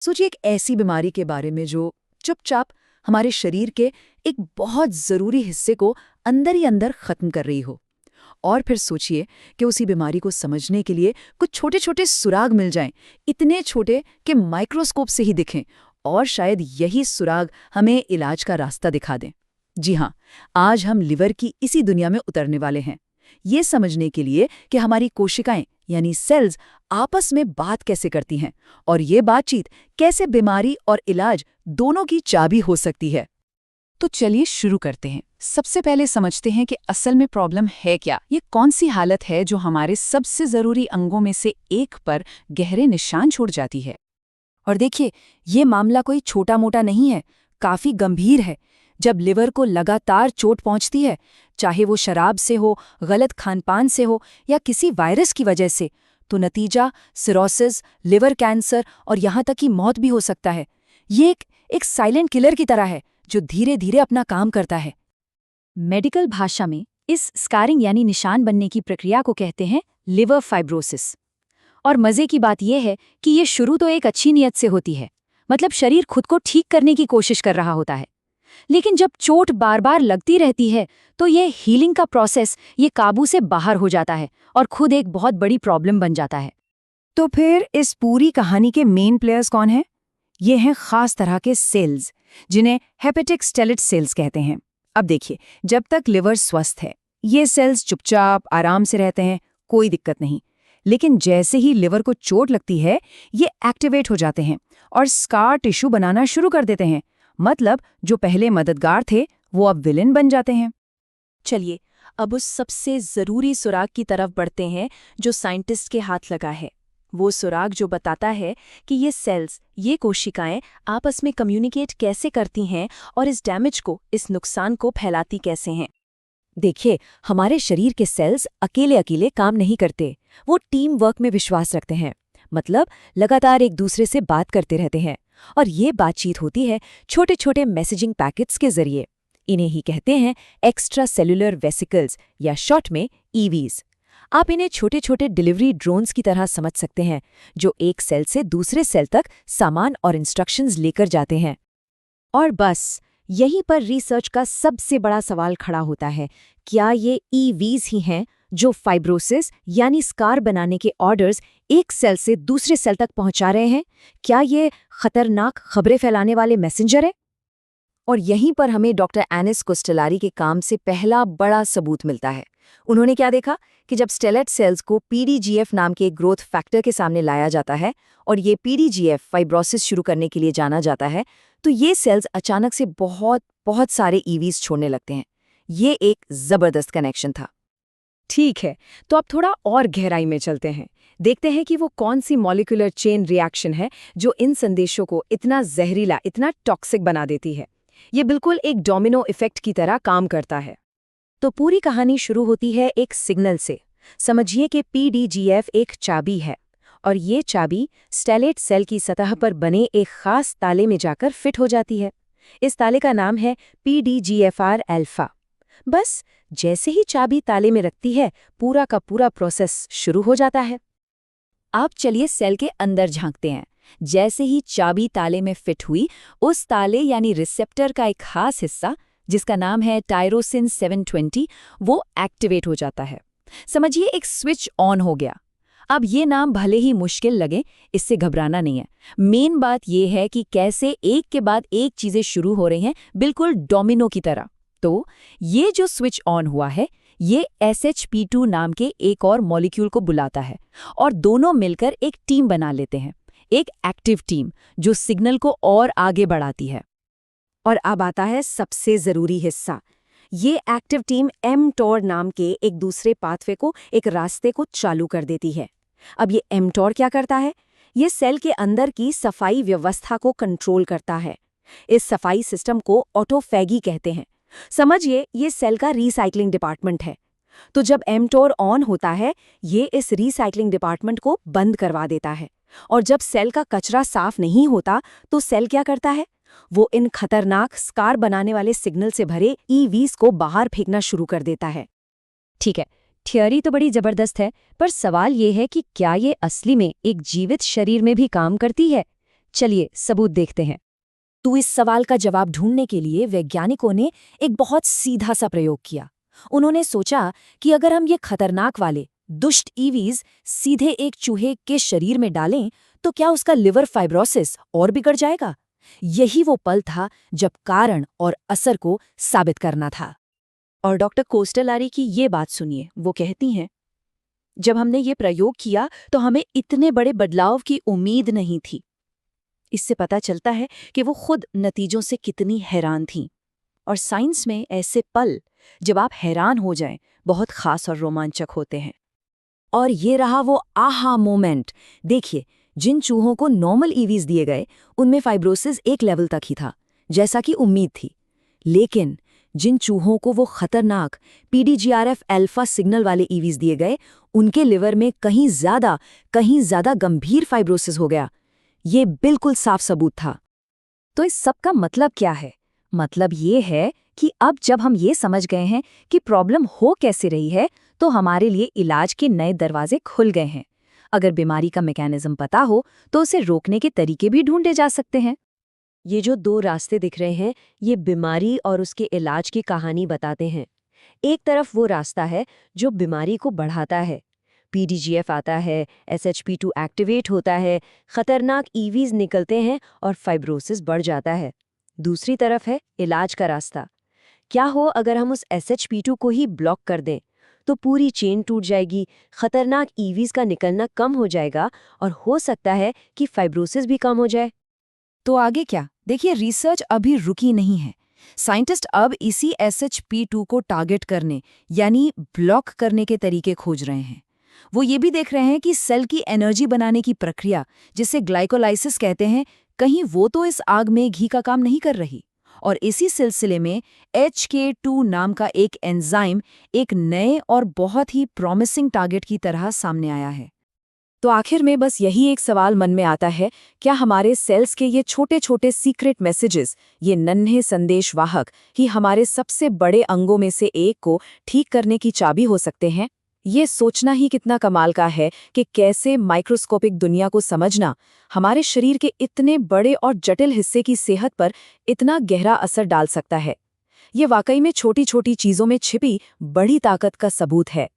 सोचिए एक ऐसी बीमारी के बारे में जो चुपचाप हमारे शरीर के एक बहुत ज़रूरी हिस्से को अंदर ही अंदर ख़त्म कर रही हो। और फिर सोचिए कि उसी बीमारी को समझने के लिए कुछ छोटे छोटे सुराग मिल जाएं, इतने छोटे कि माइक्रोस्कोप से ही दिखें, और शायद यही सुराग हमें इलाज का रास्ता दिखा दें। जी हाँ, आज हम लिवर की इसी दुनिया में उतरने वाले हैं, ये समझने के लिए कि हमारी कोशिकाएं यानी सेल्स आपस में बात कैसे करती हैं और ये बातचीत कैसे बीमारी और इलाज दोनों की चाबी हो सकती है। तो चलिए शुरू करते हैं। सबसे पहले समझते हैं कि असल में प्रॉब्लम है क्या, ये कौन सी हालत है जो हमारे सबसे ज़रूरी अंगों में से एक पर गहरे निशान छोड़ जाती है। और देखिए, ये मामला कोई छोटा मोटा नहीं है, काफ़ी गंभीर है। जब लिवर को लगातार चोट पहुंचती है, चाहे वो शराब से हो, गलत खानपान से हो या किसी वायरस की वजह से, तो नतीजा सिरोसिस, लिवर कैंसर और यहाँ तक कि मौत भी हो सकता है। ये एक साइलेंट किलर की तरह है जो धीरे धीरे अपना काम करता है। मेडिकल भाषा में इस स्कारिंग यानी निशान बनने की प्रक्रिया को कहते हैं लिवर फाइब्रोसिस। और मज़े की बात यह है कि ये शुरू तो एक अच्छी नीयत से होती है, मतलब शरीर खुद को ठीक करने की कोशिश कर रहा होता है। लेकिन जब चोट बार बार लगती रहती है तो ये हीलिंग का प्रोसेस ये काबू से बाहर हो जाता है और खुद एक बहुत बड़ी प्रॉब्लम बन जाता है। तो फिर इस पूरी कहानी के मेन प्लेयर्स कौन हैं? ये हैं खास तरह के सेल्स, जिन्हें हेपेटिक स्टेलेट सेल्स कहते हैं। अब देखिए, जब तक लिवर स्वस्थ है, ये सेल्स चुपचाप आराम से रहते हैं, कोई दिक्कत नहीं। लेकिन जैसे ही लिवर को चोट लगती है, ये एक्टिवेट हो जाते हैं और स्कार टिश्यू बनाना शुरू कर देते हैं। मतलब जो पहले मददगार थे वो अब विलेन बन जाते हैं। चलिए, अब उस सबसे ज़रूरी सुराग की तरफ बढ़ते हैं जो साइंटिस्ट के हाथ लगा है। वो सुराग जो बताता है कि ये सेल्स, ये कोशिकाएं आपस में कम्युनिकेट कैसे करती हैं और इस डैमेज को, इस नुकसान को फैलाती कैसे हैं। देखिए, हमारे शरीर के सेल्स अकेले अकेले काम नहीं करते, वो टीम वर्क में विश्वास रखते हैं। मतलब लगातार एक दूसरे से बात करते रहते हैं, और ये बातचीत होती है छोटे छोटे मैसेजिंग पैकेट्स के जरिए। इन्हें ही कहते हैं एक्स्ट्रा सेलुलर वेसिकल्स या शॉर्ट में ईवीज। आप इन्हें छोटे छोटे डिलीवरी ड्रोन्स की तरह समझ सकते हैं, जो एक सेल से दूसरे सेल तक सामान और इंस्ट्रक्शंस लेकर जाते हैं। और बस यहीं पर रिसर्च का सबसे बड़ा सवाल खड़ा होता है, क्या ये ईवीज ही हैं जो फाइब्रोसिस यानी स्कार बनाने के ऑर्डर्स एक सेल से दूसरे सेल तक पहुंचा रहे हैं? क्या ये खतरनाक खबरें फैलाने वाले मैसेंजर हैं? और यहीं पर हमें डॉक्टर एनिस कोस्टेलारी के काम से पहला बड़ा सबूत मिलता है। उन्होंने क्या देखा कि जब स्टेलेट सेल्स को पीडीजीएफ नाम के एक ग्रोथ फैक्टर के सामने लाया जाता है और ये पीडीजीएफ फाइब्रोसिस शुरू करने के लिए जाना जाता है, तो ये सेल्स अचानक से बहुत बहुत सारे ईवीज छोड़ने लगते हैं। ये एक जबरदस्त कनेक्शन था। ठीक है, तो अब थोड़ा और गहराई में चलते हैं। देखते हैं कि वो कौन सी मॉलिक्यूलर चेन रिएक्शन है जो इन संदेशों को इतना जहरीला, इतना टॉक्सिक बना देती है। ये बिल्कुल एक डोमिनो इफेक्ट की तरह काम करता है। तो पूरी कहानी शुरू होती है एक सिग्नल से। समझिए कि पीडीजीएफ एक चाबी है, और ये चाबी स्टेलेट सेल की सतह पर बने एक खास ताले में जाकर फिट हो जाती है। इस ताले का नाम है पीडीजीएफआर अल्फा। बस जैसे ही चाबी ताले में रखती है, पूरा का पूरा प्रोसेस शुरू हो जाता है। आप चलिए सेल के अंदर झांकते हैं। जैसे ही चाबी ताले में फिट हुई, उस ताले यानी रिसेप्टर का एक खास हिस्सा, जिसका नाम है टायरोसिन 720, वो एक्टिवेट हो जाता है। समझिए एक स्विच ऑन हो गया। अब ये नाम भले ही मुश्किल लगे, इससे घबराना नहीं है। मेन बात यह है कि कैसे एक के बाद एक चीजें शुरू हो रही हैं, बिल्कुल डोमिनो की तरह। तो ये जो स्विच ऑन हुआ है, ये SHP2 नाम के एक और मॉलिक्यूल को बुलाता है, और दोनों मिलकर एक टीम बना लेते हैं, एक एक्टिव टीम जो सिग्नल को और आगे बढ़ाती है। और अब आता है सबसे ज़रूरी हिस्सा। ये एक्टिव टीम mTOR नाम के एक दूसरे पाथवे को, एक रास्ते को चालू कर देती है। अब ये mTOR क्या करता है? ये सेल के अंदर की सफाई व्यवस्था को कंट्रोल करता है। इस सफाई सिस्टम को ऑटोफैगी कहते हैं। समझिए ये सेल का रिसाइकलिंग डिपार्टमेंट है। तो जब mTOR ऑन होता है, ये इस रिसाइकलिंग डिपार्टमेंट को बंद करवा देता है। और जब सेल का कचरा साफ नहीं होता, तो सेल क्या करता है? वो इन खतरनाक स्कार बनाने वाले सिग्नल से भरे ईवीज को बाहर फेंकना शुरू कर देता है। ठीक है, थियरी तो बड़ी जबरदस्त है, पर सवाल ये है कि क्या ये असली में एक जीवित शरीर में भी काम करती है? चलिए सबूत देखते हैं। तो इस सवाल का जवाब ढूंढने के लिए वैज्ञानिकों ने एक बहुत सीधा सा प्रयोग किया। उन्होंने सोचा कि अगर हम ये खतरनाक वाले दुष्ट ईवीज सीधे एक चूहे के शरीर में डालें तो क्या उसका लिवर फाइब्रोसिस और बिगड़ जाएगा। यही वो पल था जब कारण और असर को साबित करना था। और डॉक्टर कोस्टेलारी की ये बात सुनिए, वो कहती हैं, जब हमने ये प्रयोग किया तो हमें इतने बड़े बदलाव की उम्मीद नहीं थी। इससे पता चलता है कि वो खुद नतीजों से कितनी हैरान थीं। और साइंस में ऐसे पल जब आप हैरान हो जाएं बहुत खास और रोमांचक होते हैं। और ये रहा वो आहा मोमेंट। देखिए, जिन चूहों को नॉर्मल ईवीज दिए गए उनमें फाइब्रोसिस एक लेवल तक ही था, जैसा कि उम्मीद थी। लेकिन जिन चूहों को वो खतरनाक PDGRF अल्फा सिग्नल वाले ईवीज दिए गए उनके लिवर में कहीं ज्यादा गंभीर फाइब्रोसिस हो गया। ये बिल्कुल साफ सबूत था। तो इस सब का मतलब क्या है? मतलब ये है कि अब जब हम ये समझ गए हैं कि प्रॉब्लम हो कैसे रही है, तो हमारे लिए इलाज के नए दरवाजे खुल गए हैं। अगर बीमारी का मैकेनिज्म पता हो तो उसे रोकने के तरीके भी ढूंढे जा सकते हैं। ये जो दो रास्ते दिख रहे हैं, ये बीमारी और उसके इलाज की कहानी बताते हैं। एक तरफ वो रास्ता है जो बीमारी को बढ़ाता है, PDGF आता है, SHP2 एक्टिवेट होता है, खतरनाक ईवीज निकलते हैं और फाइब्रोसिस बढ़ जाता है। दूसरी तरफ है इलाज का रास्ता। क्या हो अगर हम उस SHP2 को ही ब्लॉक कर दें, तो पूरी चेन टूट जाएगी, खतरनाक ईवीज का निकलना कम हो जाएगा और हो सकता है कि फाइब्रोसिस भी कम हो जाए। तो आगे क्या? देखिए, रिसर्च अभी रुकी नहीं है। साइंटिस्ट अब इसी SHP2 को टारगेट करने यानी ब्लॉक करने के तरीके खोज रहे हैं। वो ये भी देख रहे हैं कि सेल की एनर्जी बनाने की प्रक्रिया, जिसे ग्लाइकोलाइसिस कहते हैं, कहीं वो तो इस आग में घी का काम नहीं कर रही। और इसी सिलसिले में HK2 नाम का एक एंजाइम एक नए और बहुत ही प्रॉमिसिंग टारगेट की तरह सामने आया है। तो आखिर में बस यही एक सवाल मन में आता है, क्या हमारे सेल्स के ये छोटे छोटे सीक्रेट मैसेजेस, ये नन्हे संदेश वाहक ही हमारे सबसे बड़े अंगों में से एक को ठीक करने की चाबी हो सकते हैं? ये सोचना ही कितना कमाल का है कि कैसे माइक्रोस्कोपिक दुनिया को समझना हमारे शरीर के इतने बड़े और जटिल हिस्से की सेहत पर इतना गहरा असर डाल सकता है। ये वाकई में छोटी छोटी चीजों में छिपी बड़ी ताकत का सबूत है।